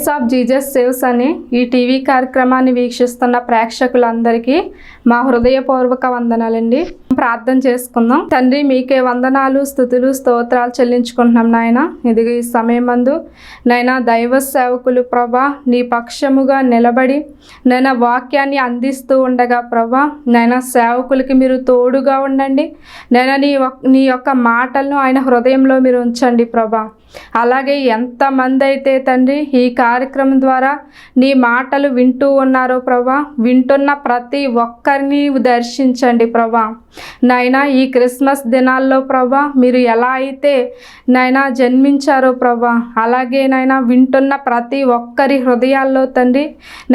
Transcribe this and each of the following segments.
Voice of Jesus saves అనే ఈ TV కార్యక్రమాన్ని వీక్షిస్తున్న ప్రేక్షకులందరికీ మా హృదయపూర్వక వందనాలండి. ప్రార్థన చేసుకుందాం. తండ్రి, మీకే వందనాలు, స్తుతులు, స్తోత్రాలు చెల్లించుకుంటున్నాం నాయన. ఇదిగో ఈ సమయమందు నైనా దైవ సేవకులు ప్రభా నీ పక్షముగా నిలబడి నైనా వాక్యాన్ని అందిస్తూ ఉండగా ప్రభా నైనా సేవకులకి మీరు తోడుగా ఉండండి. నైనా నీ యొక్క మాటలను ఆయన హృదయంలో మీరు ఉంచండి ప్రభా. అలాగే ఎంతమంది అయితే తండ్రి ఈ కార్యక్రమం ద్వారా నీ మాటలు వింటూ ఉన్నారో ప్రభా, వింటున్న ప్రతి ఒక్కరిని దర్శించండి ప్రభా. నాయనా ఈ క్రిస్మస్ దినాల్లో ప్రభా మీరు ఎలా అయితే నాయనా జన్మించారో ప్రభా, అలాగే నాయనా వింటున్న ప్రతి ఒక్కరి హృదయాల్లో తండ్రి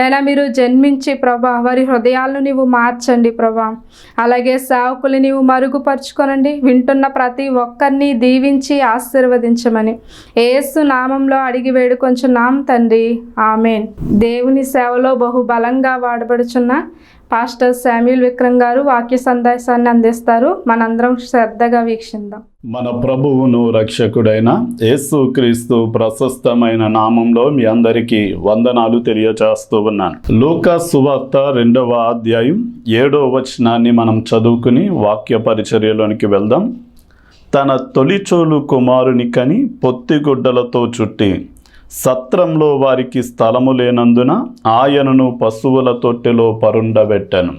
నైనా మీరు జన్మించి ప్రభా వారి హృదయాలను నీవు మార్చండి ప్రభా. అలాగే సేవకులు నీవు మరుగుపరుచుకొనండి. వింటున్న ప్రతి ఒక్కరిని దీవించి ఆశీర్వదించమని యేసు నామంలో అడిగి వేడుకొంచున్నాం తండ్రి, ఆమేన్. దేవుని సేవలో బహుబలంగా వాడబడుచున్న పాస్టర్ శామ్యూల్ విక్రమ్ గారు వాక్య సందేశాన్ని అందిస్తారు. మనందరం శ్రద్ధగా వీక్షిద్దాం. మన ప్రభువును రక్షకుడైన యేసుక్రీస్తు ప్రశస్తమైన నామంలో మీ అందరికీ వందనాలు తెలియజేస్తూ ఉన్నాను. లూకా సువార్త 2వ అధ్యాయం 7వ వచనాన్ని మనం చదువుకుని వాక్య పరిచర్యలోనికి వెళ్దాం. తన తొలిచూలు కుమారుని కని పొత్తిగుడ్డలతో చుట్టి సత్రంలో వారికి స్థలము లేనందున ఆయనను పశువుల తొట్టెలో పరుండబెట్టెను.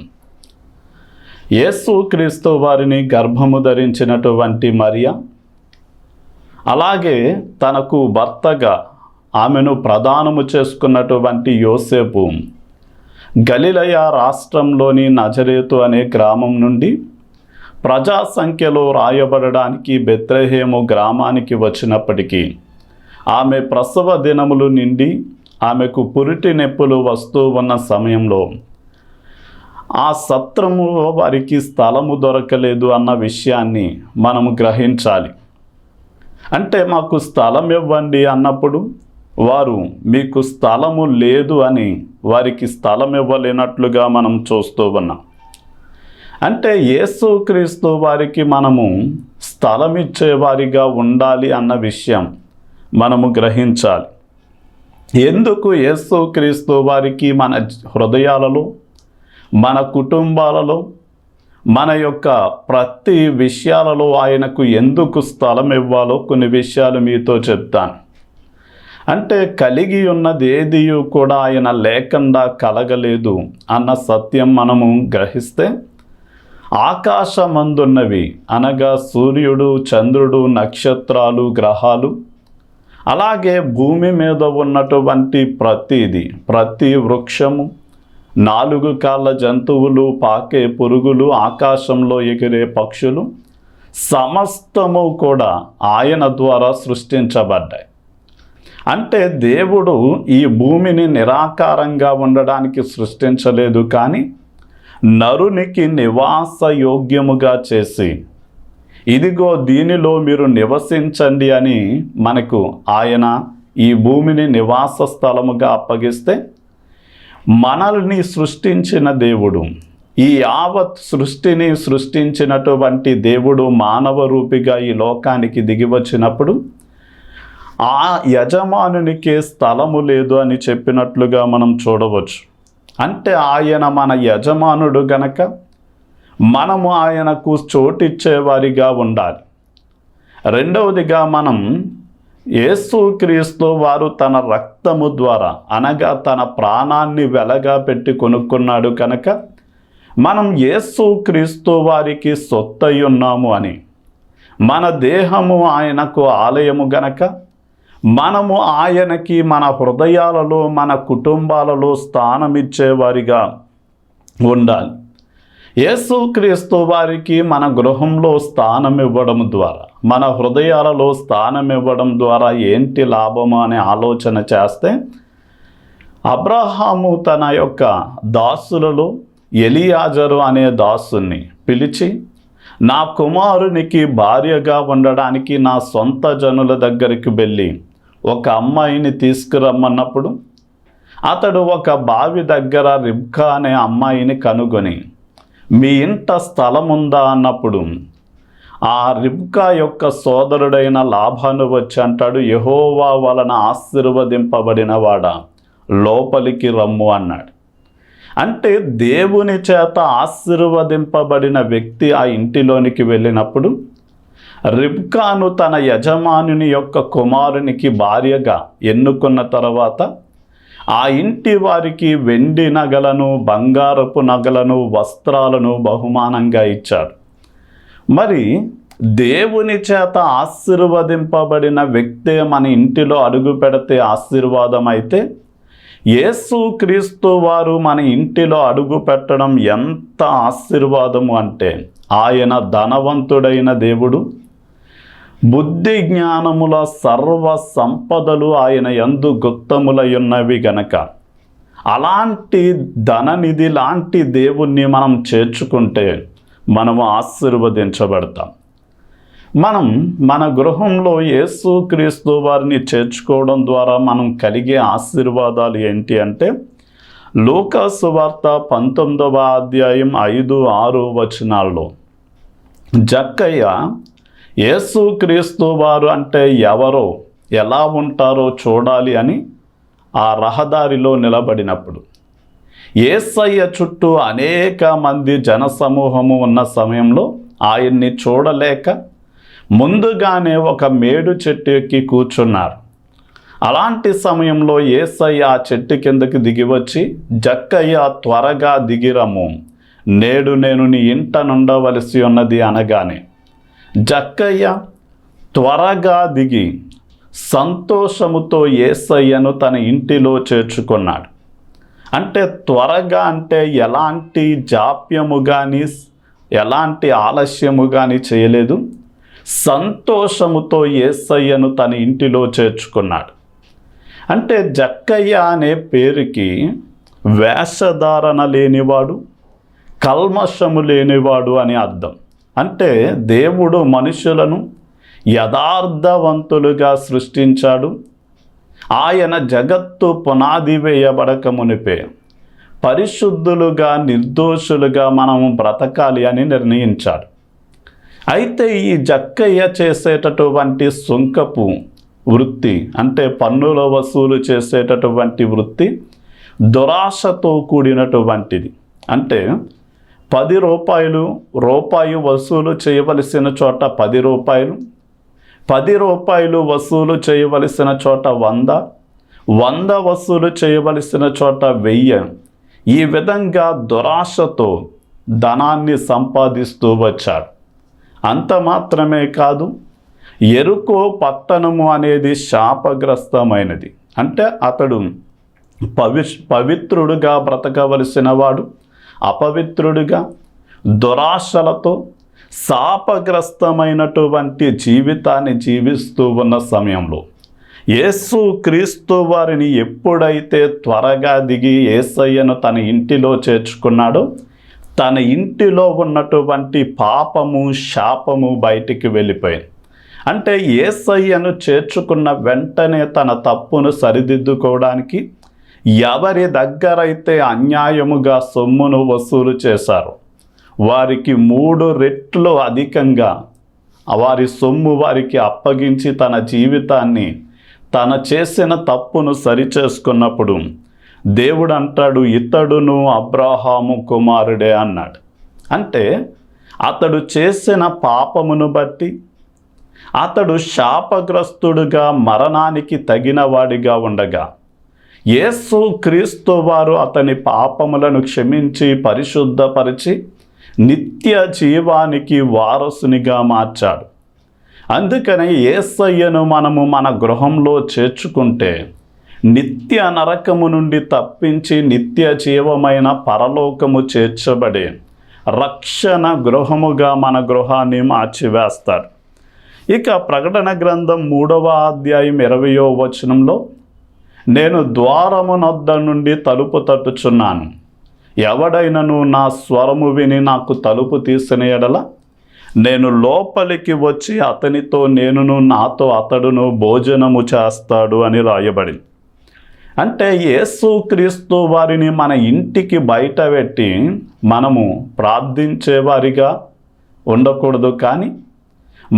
యేసుక్రీస్తు వారిని గర్భము ధరించినటువంటి మరియ, అలాగే తనకు భర్తగా ఆమెను ప్రదానము చేసుకున్నటువంటి యోసేపు గలిలయ రాష్ట్రంలోని నజరేతు అనే గ్రామం నుండి ప్రజా సంఖ్యలో రాయబడడానికి బెత్లెహేము గ్రామానికి వచ్చినప్పటికీ ఆమె ప్రసవ దినములు నిండి ఆమెకు పురిటి నొప్పులు వస్తూ ఉన్న సమయంలో ఆ సత్రములో వారికి స్థలము దొరకలేదు అన్న విషయాన్ని మనము గ్రహించాలి. అంటే మాకు స్థలం ఇవ్వండి అన్నప్పుడు వారు మీకు స్థలము లేదు అని వారికి స్థలం ఇవ్వలేనట్లుగా మనం చూస్తూ ఉన్నాం. అంటే యేసుక్రీస్తు వారికి మనము స్థలం ఇచ్చేవారిగా ఉండాలి అన్న విషయం మనము గ్రహించాలి. ఎందుకు యేసుక్రీస్తు వారికి మన హృదయాలలో, మన కుటుంబాలలో, మన యొక్క ప్రతి విషయాలలో ఆయనకు ఎందుకు స్థలం ఇవ్వాలో కొన్ని విషయాలు మీతో చెప్తాను. అంటే కలిగి ఉన్నది ఏదియు కూడా ఆయన లేకుండా కలగలేదు అన్న సత్యం మనము గ్రహిస్తే ఆకాశమందున్నవి అనగా సూర్యుడు, చంద్రుడు, నక్షత్రాలు, గ్రహాలు, అలాగే భూమి మీద ఉన్నటువంటి ప్రతి వృక్షము, 4 కాళ్ళ జంతువులు, పాకే పురుగులు, ఆకాశంలో ఎగిరే పక్షులు సమస్తము కూడా ఆయన ద్వారా సృష్టించబడ్డాయి. అంటే దేవుడు ఈ భూమిని నిరాకారంగా ఉండడానికి సృష్టించలేదు, కానీ నరునికి నివాస యోగ్యముగా చేసి ఇదిగో దీనిలో మీరు నివసించండి అని మనకు ఆయన ఈ భూమిని నివాస స్థలముగా అప్పగిస్తే మనల్ని సృష్టించిన దేవుడు, ఈ యావత్ సృష్టిని సృష్టించినటువంటి దేవుడు మానవ రూపిగా ఈ లోకానికి దిగి వచ్చినప్పుడు ఆ యజమానునికే స్థలము లేదు అని చెప్పినట్లుగా మనం చూడవచ్చు. అంటే ఆయన మన యజమానుడు గనక మనము ఆయనకు చోటిచ్చేవారిగా ఉండాలి. రెండవదిగా మనం యేసుక్రీస్తు వారు తన రక్తము ద్వారా అనగా తన ప్రాణాన్ని వెలగా పెట్టి కొనుక్కున్నాడు కనుక మనం యేసుక్రీస్తు వారికి సొత్తై ఉన్నాము అని, మన దేహము ఆయనకు ఆలయము గనక మనము ఆయనకి మన హృదయాలలో, మన కుటుంబాలలో స్థానమిచ్చేవారిగా ఉండాలి. యేసుక్రీస్తు వారికి మన గృహంలో స్థానం ఇవ్వడం ద్వారా, మన హృదయాలలో స్థానం ఇవ్వడం ద్వారా ఏంటి లాభము అనే ఆలోచన చేస్తే, అబ్రహాము తన యొక్క దాసులలో ఎలియాజరు అనే దాసుని పిలిచి, నా కుమారునికి భార్యగా ఉండడానికి నా సొంత జనుల దగ్గరికి వెళ్ళి ఒక అమ్మాయిని తీసుకురమ్మన్నప్పుడు అతడు ఒక బావి దగ్గర రిబ్కా అనే అమ్మాయిని కనుగొని, మీ ఇంట స్థలం ఉందా అన్నప్పుడు ఆ రిబ్కా యొక్క సోదరుడైన లాబాను వచ్చి అంటాడు, యెహోవా వలన ఆశీర్వదింపబడిన వాడా, లోపలికి రమ్ము అన్నాడు. అంటే దేవుని చేత ఆశీర్వదింపబడిన వ్యక్తి ఆ ఇంటిలోనికి వెళ్ళినప్పుడు రిబ్కాను తన యజమానుని యొక్క కుమారునికి భార్యగా ఎన్నుకున్న తర్వాత ఆ ఇంటి వారికి వెండి నగలను, బంగారపు నగలను, వస్త్రాలను బహుమానంగా ఇచ్చాడు. మరి దేవుని చేత ఆశీర్వదింపబడిన వ్యక్తే మన ఇంటిలో అడుగు పెడితే ఆశీర్వాదం అయితే, యేసుక్రీస్తు వారు మన ఇంటిలో అడుగు పెట్టడం ఎంత ఆశీర్వాదము అంటే, ఆయన ధనవంతుడైన దేవుడు, బుద్ధి జ్ఞానముల సర్వ సంపదలు ఆయన యందు గుప్తములయున్నవి గనక అలాంటి ధననిధి లాంటి దేవుణ్ణి మనం చేర్చుకుంటే మనము ఆశీర్వదించబడతాం. మనం మన గృహంలో యేసుక్రీస్తు వారిని చేర్చుకోవడం ద్వారా మనం కలిగే ఆశీర్వాదాలు ఏంటి అంటే, లూకా సువార్త 19వ అధ్యాయం 5-6 వచనాల్లో జక్కయ్య యేసుక్రీస్తు వారు అంటే ఎవరో, ఎలా ఉంటారో చూడాలి అని ఆ రహదారిలో నిలబడినప్పుడు యేసయ్య చుట్టూ అనేక మంది జనసమూహము ఉన్న సమయంలో ఆయన్ని చూడలేక ముందుగానే ఒక మేడు చెట్టు ఎక్కి కూర్చున్నారు. అలాంటి సమయంలో యేసయ్య ఆ చెట్టు కిందకి దిగివచ్చి, జక్కయ్య త్వరగా దిగిరము, నేడు నేను నీ ఇంట నుండవలసి ఉన్నది అనగానే జక్కయ్య త్వరగా దిగి సంతోషముతో యేసయ్యను తన ఇంటిలో చేర్చుకున్నాడు. అంటే త్వరగా అంటే ఎలాంటి జాప్యము కానీ ఎలాంటి ఆలస్యము కానీ చేయలేదు. సంతోషముతో యేసయ్యను తన ఇంటిలో చేర్చుకున్నాడు. అంటే జక్కయ్య అనే పేరుకి వేషధారణ లేనివాడు, కల్మషము లేనివాడు అని అర్థం. అంటే దేవుడు మనుషులను యథార్థవంతులుగా సృష్టించాడు. ఆయన జగత్తు పునాది వేయబడక మునిపే పరిశుద్ధులుగా, నిర్దోషులుగా మనము బ్రతకాలి అని నిర్ణయించాడు. అయితే ఈ జక్కయ్య చేసేటటువంటి సుంకపు వృత్తి, అంటే పన్నుల వసూలు చేసేటటువంటి వృత్తి దురాశతో కూడినటువంటిది. అంటే 10 రూపాయి వసూలు చేయవలసిన చోట 10 రూపాయలు, 10 రూపాయలు వసూలు చేయవలసిన చోట 100 వసూలు చేయవలసిన చోట 1000, ఈ విధంగా దురాశతో ధనాన్ని సంపాదిస్తూ వచ్చాడు. అంత మాత్రమే కాదు, యెరికో పట్టణము అనేది శాపగ్రస్తమైనది. అంటే అతడు పవిత్రుడుగా బ్రతకవలసిన వాడు అపవిత్రుడిగా, దురాశలతో శాపగ్రస్తమైనటువంటి జీవితాన్ని జీవిస్తూ ఉన్న సమయంలో యేసుక్రీస్తు వారిని ఎప్పుడైతే త్వరగా దిగి యేసయ్యను తన ఇంటిలో చేర్చుకున్నాడో, తన ఇంటిలో ఉన్నటువంటి పాపము, శాపము బయటికి వెళ్ళిపోయింది. అంటే యేసయ్యను చేర్చుకున్న వెంటనే తన తప్పును సరిదిద్దుకోవడానికి ఎవరి దగ్గరైతే అన్యాయముగా సొమ్మును వసూలు చేశారో వారికి 3 రెట్లు అధికంగా వారి సొమ్ము వారికి అప్పగించి తన జీవితాన్ని, తన చేసిన తప్పును సరిచేసుకున్నప్పుడు దేవుడు అంటాడు, ఇతడును అబ్రహాము కుమారుడే అన్నాడు. అంటే అతడు చేసిన పాపమును బట్టి అతడు శాపగ్రస్తుడుగా, మరణానికి తగిన వాడిగా ఉండగా యేసుక్రీస్తు వారు అతని పాపములను క్షమించి పరిశుద్ధపరిచి నిత్య జీవానికి వారసునిగా మార్చాడు. అందుకని యేసయ్యను మనము మన గృహంలో చేర్చుకుంటే నిత్య నరకము నుండి తప్పించి నిత్య జీవమైన పరలోకము చేర్చబడే రక్షణ గృహముగా మన గృహాన్ని మార్చివేస్తాడు. ఇక ప్రకటన గ్రంథం 3వ అధ్యాయం 20వ వచనంలో, నేను ద్వారము నొద్ద నుండి తలుపు తట్టుచున్నాను, ఎవడైనను నా స్వరము విని నాకు తలుపు తీసిన ఎడల నేను లోపలికి వచ్చి అతనితో నేనును నాతో అతడును భోజనము చేస్తాడు అని రాయబడింది. అంటే యేసుక్రీస్తు వారిని మన ఇంటికి బయట పెట్టి మనము ప్రార్థించేవారిగా ఉండకూడదు, కానీ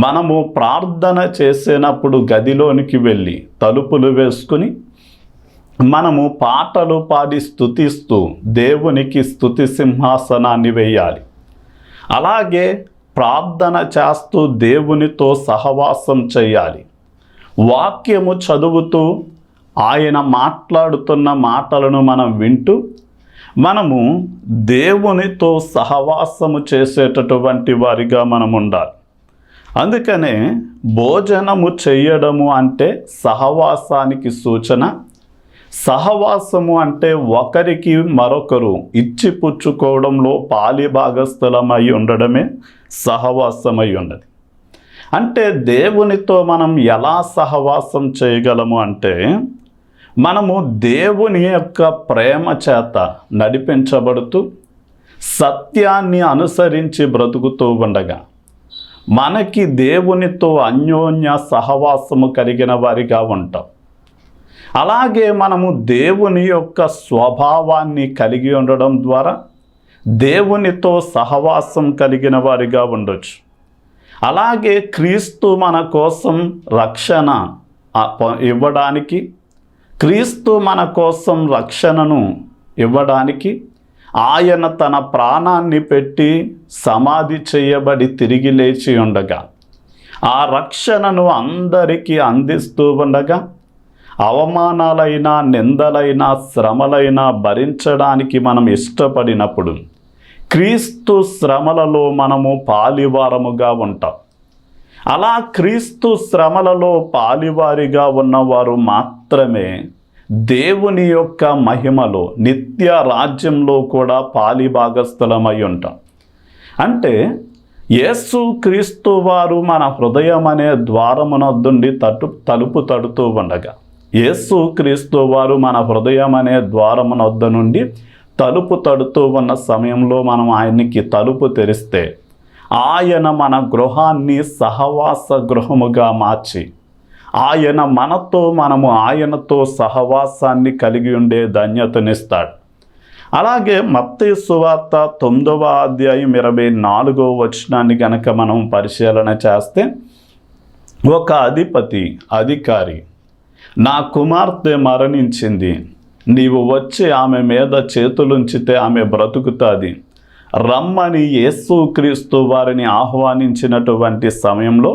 మనము ప్రార్థన చేసినప్పుడు గదిలోనికి వెళ్ళి తలుపులు వేసుకుని మనము పాటలు పాడి స్తుతిస్తూ దేవునికి స్తుతి సింహాసనాన్ని వేయాలి. అలాగే ప్రార్థన చేస్తూ దేవునితో సహవాసం చేయాలి. వాక్యము చదువుతూ ఆయన మాట్లాడుతున్న మాటలను మనం వింటూ మనము దేవునితో సహవాసము చేసేటటువంటి వారిగా మనం ఉండాలి. అందుకనే భోజనము చేయడము అంటే సహవాసానికి సూచన. సహవాసము అంటే ఒకరికి మరొకరు ఇచ్చిపుచ్చుకోవడంలో పాలిభాగస్థలమై ఉండడమే సహవాసమై ఉన్నది. అంటే దేవునితో మనం ఎలా సహవాసం చేయగలము అంటే మనము దేవుని యొక్క ప్రేమ చేత నడిపించబడుతూ సత్యాన్ని అనుసరించి బ్రతుకుతూ ఉండగా మనకి దేవునితో అన్యోన్య సహవాసము కలిగిన వారిగా ఉంటాం. అలాగే మనము దేవుని యొక్క స్వభావాన్ని కలిగి ఉండడం ద్వారా దేవునితో సహవాసం కలిగిన వారిగా ఉండొచ్చు. అలాగే క్రీస్తు మన కోసం రక్షణ ఇవ్వడానికి, క్రీస్తు మన కోసం రక్షణను ఇవ్వడానికి ఆయన తన ప్రాణాన్ని పెట్టి సమాధి చేయబడి తిరిగి లేచి ఉండగా ఆ రక్షణను అందరికీ అందిస్తూ ఉండగా అవమానాలైనా నిందలైనా శ్రమలైనా భరించడానికి మనం ఇష్టపడినప్పుడు క్రీస్తు శ్రమలలో మనము పాలివారముగా ఉంటాం. అలా క్రీస్తు శ్రమలలో పాలివారిగా ఉన్నవారు మాత్రమే దేవుని యొక్క మహిమలో నిత్య రాజ్యంలో కూడా పాలిభాగస్థులమై ఉంటాం. అంటే యేసు క్రీస్తు వారు మన హృదయం అనే ద్వారమునొద్దుండి తలుపు తడుతూ ఉండగా, యేసు క్రీస్తు వారు మన హృదయం అనే ద్వారమునొద్ద నుండి తలుపు తడుతూ ఉన్న సమయంలో మనం ఆయనకి తలుపు తెరిస్తే ఆయన మన గృహాన్ని సహవాస గృహముగా మార్చి ఆయన మనతో మనము ఆయనతో సహవాసాన్ని కలిగి ఉండే ధన్యతనిస్తాడు. అలాగే మత్తయి సువార్త 9వ అధ్యాయం 24వ వచనాన్ని గనక మనం పరిశీలన చేస్తే, ఒక అధికారి నా కుమార్తె మరణించింది, నీవు వచ్చి ఆమె మీద చేతులుంచితే ఆమె బ్రతుకుతుంది రమ్మని యేసుక్రీస్తు వారిని ఆహ్వానించినటువంటి సమయంలో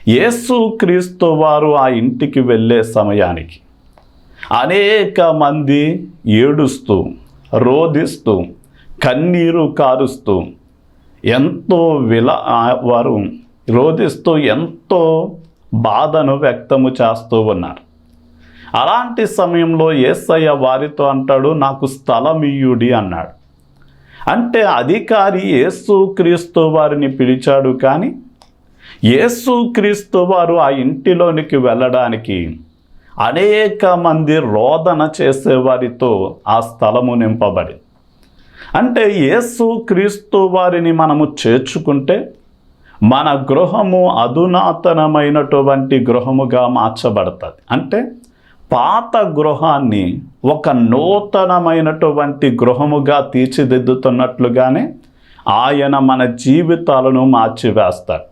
యేసుక్రీస్తు వారు ఆ ఇంటికి వెళ్ళే సమయానికి అనేక మంది ఏడుస్తూ రోదిస్తూ కన్నీరు కారుస్తూ వారు రోదిస్తూ ఎంతో బాధను వ్యక్తము చేస్తూ ఉన్నారు. అలాంటి సమయంలో యేసయ్య వారితో అంటాడు, నాకు స్థలం ఇయ్యుడి అన్నాడు. అంటే అధికారి యేసుక్రీస్తు వారిని పిలిచాడు, కానీ యేసుక్రీస్తు వారు ఆ ఇంటిలోనికి వెళ్ళడానికి అనేక మంది రోదన చేసేవారితో ఆ స్థలము నింపబడి, అంటే యేసుక్రీస్తు వారిని మనము చేర్చుకుంటే మన గృహము అధునాతనమైనటువంటి గృహముగా మార్చబడుతుంది. అంటే పాత గృహాన్ని ఒక నూతనమైనటువంటి గృహముగా తీర్చిదిద్దుతున్నట్లుగానే ఆయన మన జీవితాలను మార్చివేస్తాడు.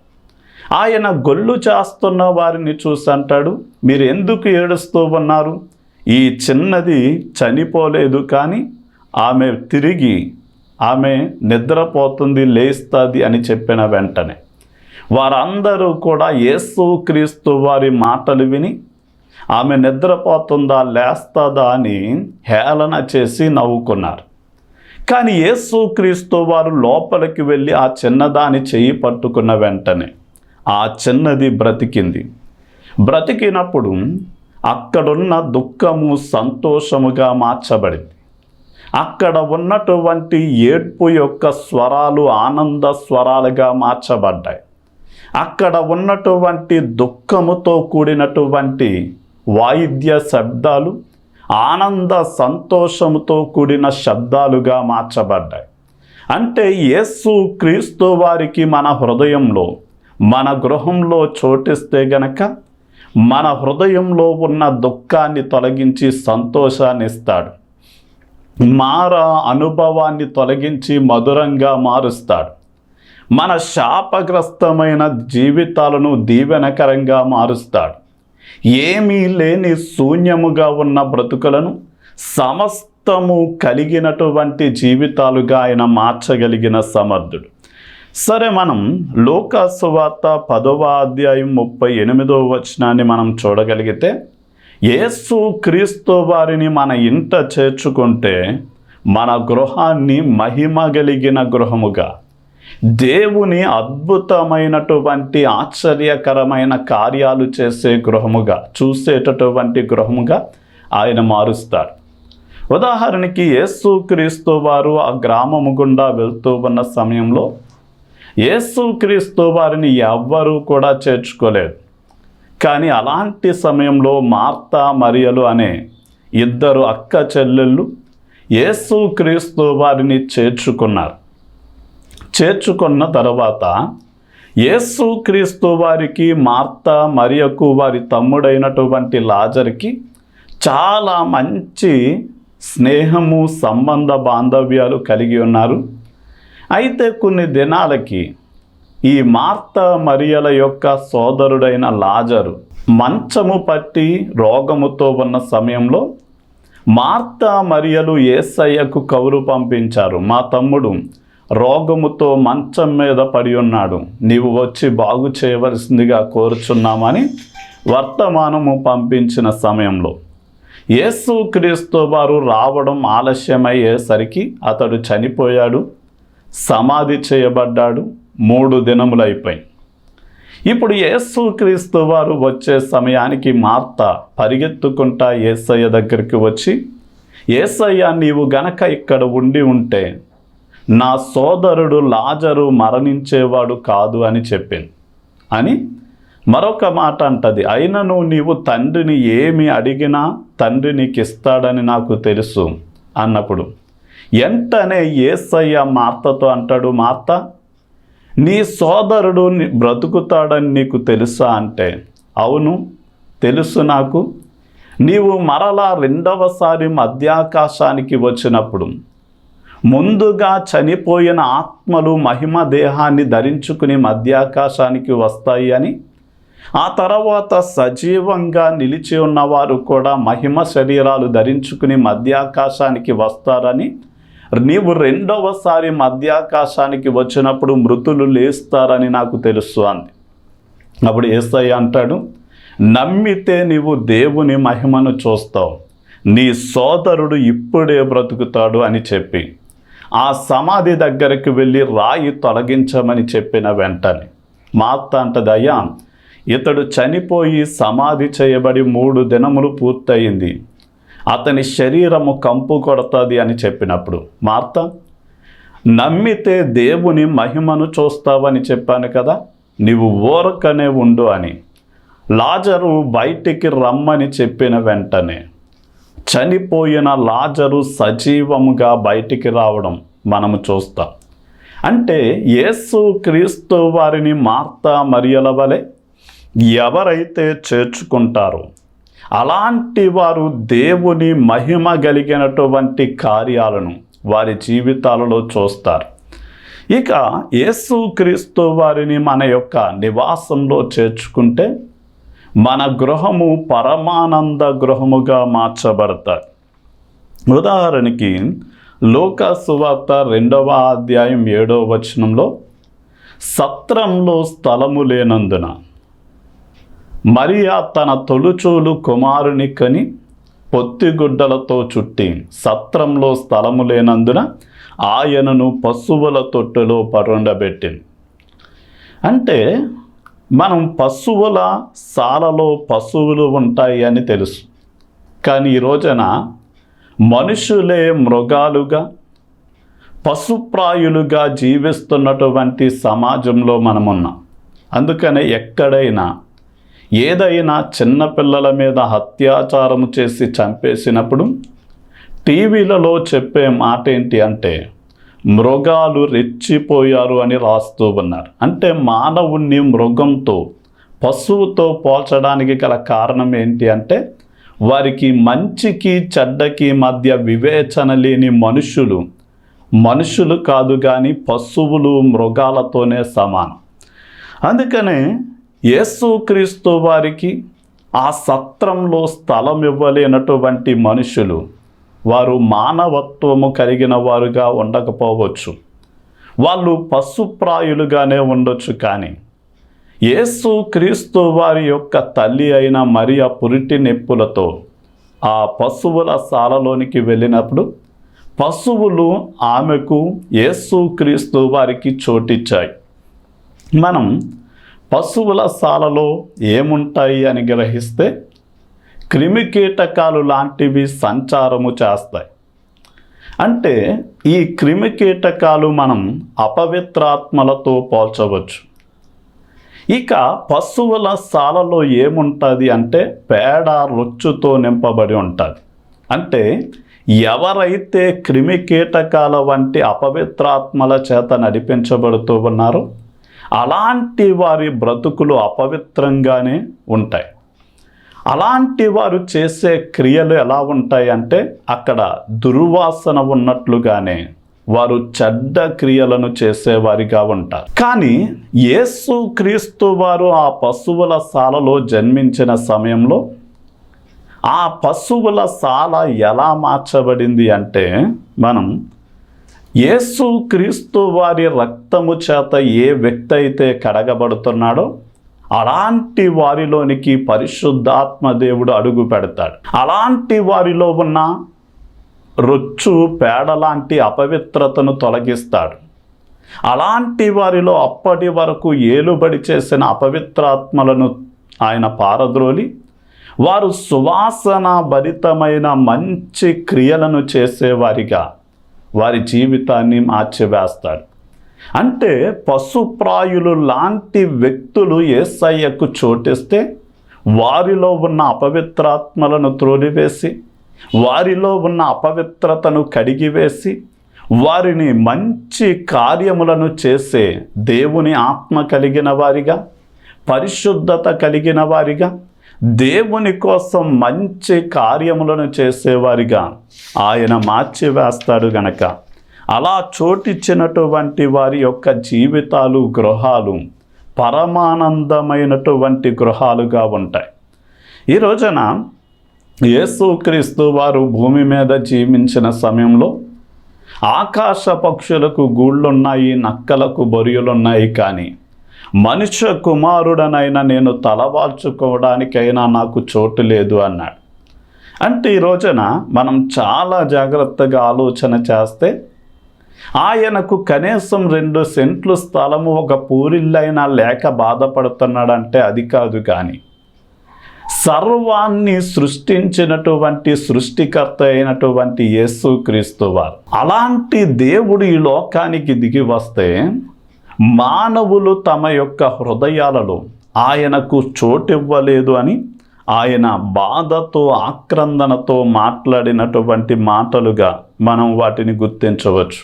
ఆయన గొల్లు చేస్తున్న వారిని చూసి అంటాడు, మీరు ఎందుకు ఏడుస్తూ ఉన్నారు? ఈ చిన్నది చనిపోలేదు, కానీ ఆమె నిద్రపోతుంది, లేస్తుంది అని చెప్పిన వెంటనే వారందరూ కూడా యేసుక్రీస్తు వారి మాటలు విని ఆమె నిద్రపోతుందా లేస్తుందా అని హేళన చేసి నవ్వుకున్నారు. కానీ యేసుక్రీస్తు వారు లోపలికి వెళ్ళి ఆ చిన్నదాని చెయ్యి పట్టుకున్న వెంటనే ఆ చిన్నది బ్రతికింది. బ్రతికినప్పుడు అక్కడున్న దుఃఖము సంతోషముగా మార్చబడింది. అక్కడ ఉన్నటువంటి ఏడ్పు యొక్క స్వరాలు ఆనంద స్వరాలుగా మార్చబడ్డాయి. అక్కడ ఉన్నటువంటి దుఃఖముతో కూడినటువంటి వాయిద్య శబ్దాలు ఆనంద సంతోషముతో కూడిన శబ్దాలుగా మార్చబడ్డాయి. అంటే యేసుక్రీస్తు వారికి మన హృదయంలో మన గృహంలో చోటిస్తే గనక మన హృదయంలో ఉన్న దుఃఖాన్ని తొలగించి సంతోషాన్ని ఇస్తాడు. అనుభవాన్ని తొలగించి మధురంగా మారుస్తాడు. మన శాపగ్రస్తమైన జీవితాలను దీవెనకరంగా మారుస్తాడు. ఏమీ లేని శూన్యముగా ఉన్న బ్రతుకులను సమస్తము కలిగినటువంటి జీవితాలుగా ఆయన మార్చగలిగిన సమర్థుడు. సరే, మనం లూకా సువార్త 10వ అధ్యాయం 38వ వచనాన్ని మనం చూడగలిగితే, యేసు క్రీస్తు వారిని మన ఇంట చేర్చుకుంటే మన గృహాన్ని మహిమ కలిగిన గృహముగా, దేవుని అద్భుతమైనటువంటి ఆశ్చర్యకరమైన కార్యాలు చేసే గృహముగా, చూసేటటువంటి గృహముగా ఆయన మారుస్తాడు. ఉదాహరణకి యేసు క్రీస్తు వారు ఆ గ్రామము గుండా వెళ్తూ ఉన్న సమయంలో యేసు క్రీస్తు వారిని ఎవ్వరూ కూడా చేర్చుకోలేదు. కానీ అలాంటి సమయంలో మార్తా మరియలు అనే ఇద్దరు అక్క చెల్లెళ్ళు యేసు క్రీస్తు వారిని చేర్చుకున్నారు. చేర్చుకున్న తర్వాత యేసు క్రీస్తు వారికి, మార్తా మరియకు వారి తమ్ముడైనటువంటి లాజరుకి చాలా మంచి స్నేహము, సంబంధ బాంధవ్యాలు కలిగి ఉన్నారు. అయితే కొన్ని దినాలకి ఈ మార్తా మరియల యొక్క సోదరుడైన లాజరు మంచము పట్టి రోగముతో ఉన్న సమయంలో మార్తా మరియలు యేసయ్యకు కబురు పంపించారు, మా తమ్ముడు రోగముతో మంచం మీద పడి ఉన్నాడు, నీవు వచ్చి బాగు చేయవలసిందిగా కోరుచున్నామని వర్తమానము పంపించిన సమయంలో యేసు క్రీస్తు వారు రావడం ఆలస్యమయ్యేసరికి అతడు చనిపోయాడు, సమాధి చేయబడ్డాడు. 3 దినములైపోయి. ఇప్పుడు యేసు క్రీస్తు వారు వచ్చే సమయానికి మార్తా పరిగెత్తుకుంటా యేసయ్య దగ్గరికి వచ్చి, యేసయ్య, నీవు గనక ఇక్కడ ఉండి ఉంటే నా సోదరుడు లాజరు మరణించేవాడు కాదు అని చెప్పింది. అని మరొక మాట అంటది, అయినను నీవు తండ్రిని ఏమి అడిగినా తండ్రి నీకు ఇస్తాడని నాకు తెలుసు అన్నప్పుడు వెంటనే యేసయ్య మార్తతో అంటాడు, మార్తా, నీ సోదరుడు బ్రతుకుతాడని నీకు తెలుసా అంటే, అవును తెలుసు నాకు. నీవు మరలా 2వసారి మధ్యాకాశానికి వచ్చినప్పుడు ముందుగా చనిపోయిన ఆత్మలు మహిమ దేహాన్ని ధరించుకుని మధ్యాకాశానికి వస్తాయి అని, ఆ తర్వాత సజీవంగా నిలిచి ఉన్నవారు కూడా మహిమ శరీరాలు ధరించుకుని మధ్యాకాశానికి వస్తారని, నీవు 2వసారి మధ్యాకాశానికి వచ్చినప్పుడు మృతులు లేస్తారని నాకు తెలుసు అంది. అప్పుడు యేసయ్య అంటాడు, నమ్మితే నీవు దేవుని మహిమను చూస్తావు, నీ సోదరుడు ఇప్పుడే బ్రతుకుతాడు అని చెప్పి ఆ సమాధి దగ్గరికి వెళ్ళి రాయి తొలగించమని చెప్పిన వెంటనే మార్తా అంటది, అయ్యా, ఇతడు చనిపోయి సమాధి చేయబడి 3 దినములు పూర్తయింది, అతని శరీరము కంపు కొడుతుంది అని చెప్పినప్పుడు మార్తా, నమ్మితే దేవుని మహిమను చూస్తావని చెప్పాను కదా, నీవు ఊరకనే ఉండు అని లాజరు బయటికి రమ్మని చెప్పిన వెంటనే చనిపోయిన లాజరు సజీవముగా బయటికి రావడం మనము చూస్తాం. అంటే యేసు క్రీస్తు వారిని మార్తా మరియల వలె ఎవరైతే చేర్చుకుంటారో అలాంటి వారు దేవుని మహిమ కలిగినటువంటి కార్యాలను వారి జీవితాలలో చూస్తారు. ఇక యేసు క్రీస్తు వారిని మన యొక్క నివాసంలో చేర్చుకుంటే మన గృహము పరమానంద గృహముగా మార్చబడతాయి. ఉదాహరణకి లూకా సువార్త 2వ అధ్యాయం 7వ వచనంలో, సత్రంలో స్థలము లేనందున మరియా తన తొలుచూలు కుమారుని కని పొత్తిగుడ్డలతో చుట్టి సత్రంలో స్థలము లేనందున ఆయనను పశువుల తొట్టులో పరుండబెట్టింది. అంటే మనం పశువుల సాలలో పశువులు ఉంటాయి అని తెలుసు, కానీ ఈ రోజున మనుషులే మృగాలుగా, పశుప్రాయులుగా జీవిస్తున్నటువంటి సమాజంలో మనమున్నాం. అందుకనే ఎక్కడైనా ఏదైనా చిన్నపిల్లల మీద అత్యాచారం చేసి చంపేసినప్పుడు టీవీలలో చెప్పే మాట ఏంటి అంటే, మృగాలు రెచ్చిపోయారు అని రాస్తూ ఉన్నారు. అంటే మానవుణ్ణి మృగంతో, పశువుతో పోల్చడానికి గల కారణం ఏంటి అంటే, వారికి మంచికి చెడ్డకి మధ్య వివేచన లేని మనుషులు మనుషులు కాదు కానీ పశువులు మృగాలతోనే సమానం. అందుకనే యేసుక్రీస్తు వారికి ఆ సత్రంలో స్థలం ఇవ్వలేనటువంటి మనుషులు, వారు మానవత్వము కలిగిన వారుగా ఉండకపోవచ్చు, వాళ్ళు పశుప్రాయులుగానే ఉండొచ్చు. కానీ యేసుక్రీస్తు వారి యొక్క తల్లి అయిన మరియ పురిటి నొప్పులతో ఆ పశువుల శాలలోనికి వెళ్ళినప్పుడు పశువులు ఆమెకు యేసుక్రీస్తు వారికి చోటిచ్చాయి. మనం పశువుల శాలలో ఏముంటాయి అని గ్రహిస్తే క్రిమికీటకాలు లాంటివి సంచారము చేస్తాయి. అంటే ఈ క్రిమికీటకాలు మనం అపవిత్రాత్మలతో పోల్చవచ్చు. ఇక పశువుల శాలలో ఏముంటుంది అంటే పేడ రొచ్చుతో నింపబడి ఉంటుంది. అంటే ఎవరైతే క్రిమికీటకాల వంటి అపవిత్రాత్మల చేత నడిపించబడుతూ ఉన్నారో అలాంటి వారి బ్రతుకులు అపవిత్రంగానే ఉంటాయి. అలాంటి వారు చేసే క్రియలు ఎలా ఉంటాయి అంటే అక్కడ దుర్వాసన ఉన్నట్లుగానే వారు చెడ్డ క్రియలను చేసేవారిగా ఉంటారు. కానీ యేసుక్రీస్తు వారు ఆ పశువుల శాలలో జన్మించిన సమయంలో ఆ పశువుల శాల ఎలా మార్చబడింది అంటే మనం యేసుక్రీస్తు వారి రక్తము చేత ఏ వ్యక్తి అయితే కడగబడుతున్నాడో అలాంటి వారిలోనికి పరిశుద్ధాత్మ దేవుడు అడుగు పెడతాడు. అలాంటి వారిలో ఉన్న రొచ్చు పేడ లాంటి అపవిత్రతను తొలగిస్తాడు. అలాంటి వారిలో అప్పటి వరకు ఏలుబడి చేసిన అపవిత్రాత్మలను ఆయన పారద్రోలి వారు సువాసన భరితమైన మంచి క్రియలను చేసేవారిగా వారి జీవితాన్ని మార్చివేస్తాడు. అంటే పశుప్రాయులు లాంటి వ్యక్తులు యేసయ్యకు చోటిస్తే వారిలో ఉన్న అపవిత్రాత్మలను త్రోలివేసి వారిలో ఉన్న అపవిత్రతను కడిగివేసి వారిని మంచి కార్యములను చేసే దేవుని ఆత్మ కలిగిన వారిగా, పరిశుద్ధత కలిగిన వారిగా, దేవుని కోసం మంచి కార్యములను చేసేవారిగా ఆయన మార్చివేస్తాడు గనక అలా చోటిచ్చినటువంటి వారి యొక్క జీవితాలు, గృహాలు పరమానందమైనటువంటి గృహాలుగా ఉంటాయి. ఈ రోజున యేసుక్రీస్తు వారు భూమి మీద జీవించిన సమయంలో ఆకాశ పక్షులకు గూళ్ళున్నాయి, నక్కలకు బొరియలున్నాయి, కానీ మనుష్య కుమారుడనైనా నేను తలవాల్చుకోవడానికైనా నాకు చోటు లేదు అన్నాడు. అంటే ఈ రోజున మనం చాలా జాగ్రత్తగా ఆలోచన చేస్తే ఆయనకు కనీసం 2 సెంట్లు స్థలము, ఒక పూరిల్లైనా లేక బాధపడుతున్నాడంటే అది కాదు. కానీ సర్వాన్ని సృష్టించినటువంటి సృష్టికర్త అయినటువంటి యేసుక్రీస్తు వారు, అలాంటి దేవుడు ఈ లోకానికి దిగి వస్తే మానవులు తమ యొక్క హృదయాలలో ఆయనకు చోటివ్వలేదు అని ఆయన బాధతో, ఆక్రందనతో మాట్లాడినటువంటి మాటలుగా మనం వాటిని గుర్తించవచ్చు.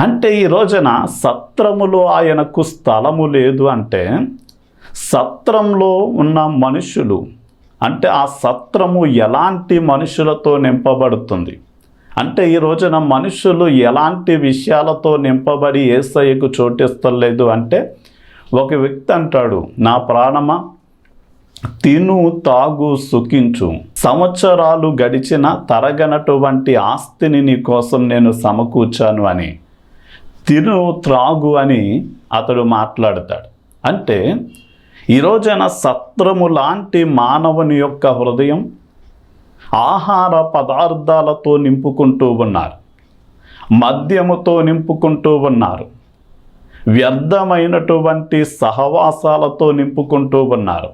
అంటే ఈ రోజున సత్రములో ఆయనకు స్థలము లేదు అంటే సత్రంలో ఉన్న మనుషులు, అంటే ఆ సత్రము ఎలాంటి మనుషులతో నింపబడుతుంది అంటే ఈ రోజున మనుషులు ఎలాంటి విషయాలతో నింపబడి యేసయ్యకు చోటిస్తలేదు అంటే ఒక వ్యక్తి అంటాడు, నా ప్రాణమా తిను తాగు సుఖించు, సంవత్సరాలు గడిచిన తరగనటువంటి ఆస్తిని నీ కోసం నేను సమకూర్చాను అని, తిను త్రాగు అని అతడు మాట్లాడతాడు. అంటే ఈ రోజున సత్రము లాంటి మానవుని యొక్క హృదయం ఆహార పదార్థాలతో నింపుకుంటూ ఉన్నారు, మద్యముతో నింపుకుంటూ ఉన్నారు, వ్యర్థమైనటువంటి సహవాసాలతో నింపుకుంటూ ఉన్నారు,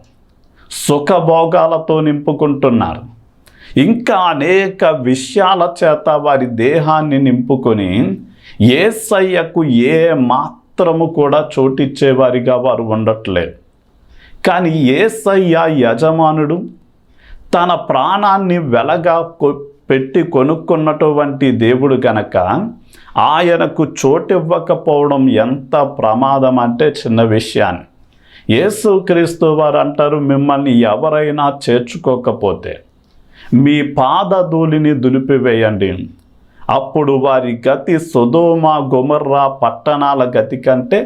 సుఖభోగాలతో నింపుకుంటున్నారు, ఇంకా అనేక విషయాల చేత వారి దేహాన్ని నింపుకొని యేసయ్యకు ఏ మాత్రము కూడా చోటిచ్చేవారిగా వారు ఉండట్లేదు. కానీ యేసయ్య యజమానుడు తన ప్రాణాన్ని వెలగా పెట్టి కొనుక్కున్నటువంటి దేవుడు గనక ఆయనకు చోటివ్వకపోవడం ఎంత ప్రమాదం అంటే చిన్న విషయాన్ని. యేసుక్రీస్తు వారు అంటారు, మిమ్మల్ని ఎవరైనా చేర్చుకోకపోతే మీ పాదధూళిని దులిపివేయండి, అప్పుడు వారి గతి సొదొమ గొమొర్రా పట్టణాల గతి కంటే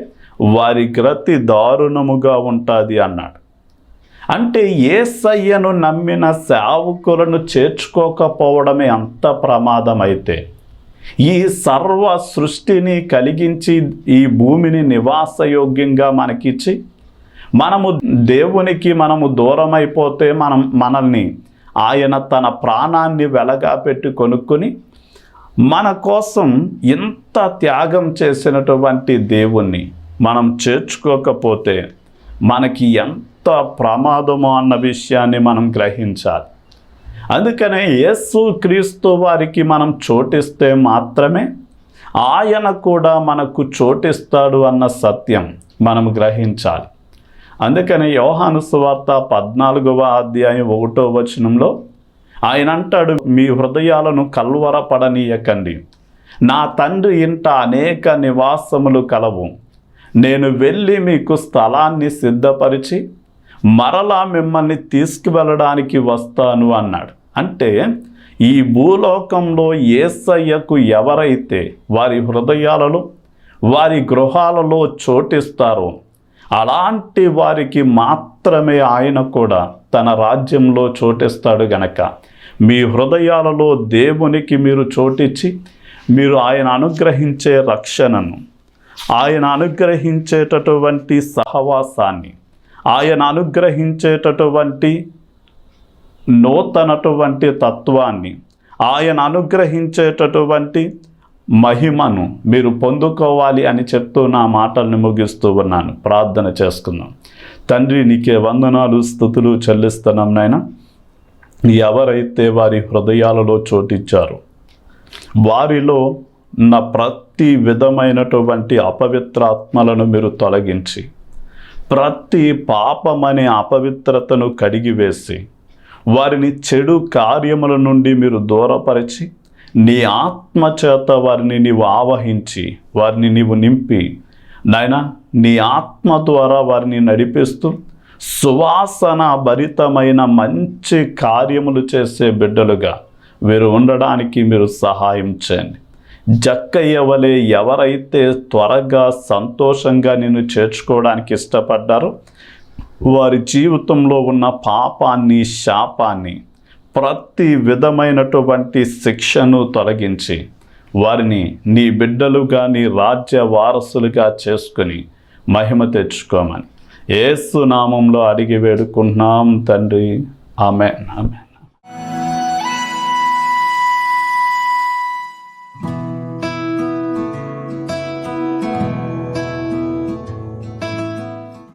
వారి గతి దారుణముగా ఉంటుంది అన్నాడు. అంటే యేసయ్యను నమ్మిన సేవకులను చేర్చుకోకపోవడమే అంత ప్రమాదమైతే, ఈ సర్వ సృష్టిని కలిగించి ఈ భూమిని నివాసయోగ్యంగా మనకిచ్చి మనము దూరమైపోతే మనల్ని ఆయన తన ప్రాణాన్ని వెలగా పెట్టి కొనుక్కొని మన కోసం ఇంత త్యాగం చేసినటువంటి దేవుణ్ణి మనం చేర్చుకోకపోతే మనకి ఎంత ప్రమాదమో అన్న విషయాన్ని మనం గ్రహించాలి. అందుకనే యేసు క్రీస్తు వారికి మనం చోటిస్తే మాత్రమే ఆయన కూడా మనకు చోటిస్తాడు అన్న సత్యం మనం గ్రహించాలి. అందుకని యోహాను సువార్త 14వ అధ్యాయం 1వ వచనంలో ఆయన అంటాడు, మీ హృదయాలను కల్వరపడనీయకండి, నా తండ్రి ఇంట అనేక నివాసములు కలవు, నేను వెళ్ళి మీకు స్థలాన్ని సిద్ధపరిచి మరలా మిమ్మల్ని తీసుకువెళ్ళడానికి వస్తాను అన్నాడు. అంటే ఈ భూలోకంలో యేసయ్యకు ఎవరైతే వారి హృదయాలలో వారి గృహాలలో చోటిస్తారో అలాంటి వారికి మాత్రమే ఆయన కూడా తన రాజ్యంలో చోటిస్తాడు గనక మీ హృదయాలలో దేవునికి మీరు చోటిచ్చి మీరు ఆయన అనుగ్రహించే రక్షణను, ఆయన అనుగ్రహించేటటువంటి సహవాసాన్ని, ఆయన అనుగ్రహించేటటువంటి నూతనటువంటి తత్వాన్ని, ఆయన అనుగ్రహించేటటువంటి మహిమను మీరు పొందుకోవాలి అని చెప్తూ నా మాటల్ని ముగిస్తూ ఉన్నాను. ప్రార్థన చేసుకుందాం. తండ్రి, నీకే వందనాలు స్తుతులు చెల్లిస్తున్నాం నాయన. ఎవరైతే వారి హృదయాలలో చోటిచ్చారో వారిలో నా ప్రతి విధమైనటువంటి అపవిత్రాత్మలను మీరు తొలగించి ప్రతి పాపమనే అపవిత్రతను కడిగివేసి వారిని చెడు కార్యముల నుండి మీరు దూరపరిచి నీ ఆత్మ చేత వారిని నీవు ఆవహించి వారిని నీవు నింపి నాయన నీ ఆత్మ ద్వారా వారిని నడిపిస్తూ సువాసన భరితమైన మంచి కార్యములు చేసే బిడ్డలుగా వీరు ఉండడానికి మీరు సహాయం చేయండి. జక్కయ్య వలె ఎవరైతే త్వరగా సంతోషంగా నిన్ను చేర్చుకోవడానికి ఇష్టపడ్డారో వారి జీవితంలో ఉన్న పాపాన్ని, శాపాన్ని, ప్రతి విధమైనటువంటి శిక్షను తొలగించి వారిని నీ బిడ్డలుగా, నీ రాజ్య వారసులుగా చేసుకుని మహిమ తెచ్చుకోమని యేసు నామంలో అడిగి వేడుకుంటున్నాం తండ్రి. ఆమేన్. ఆమేన్.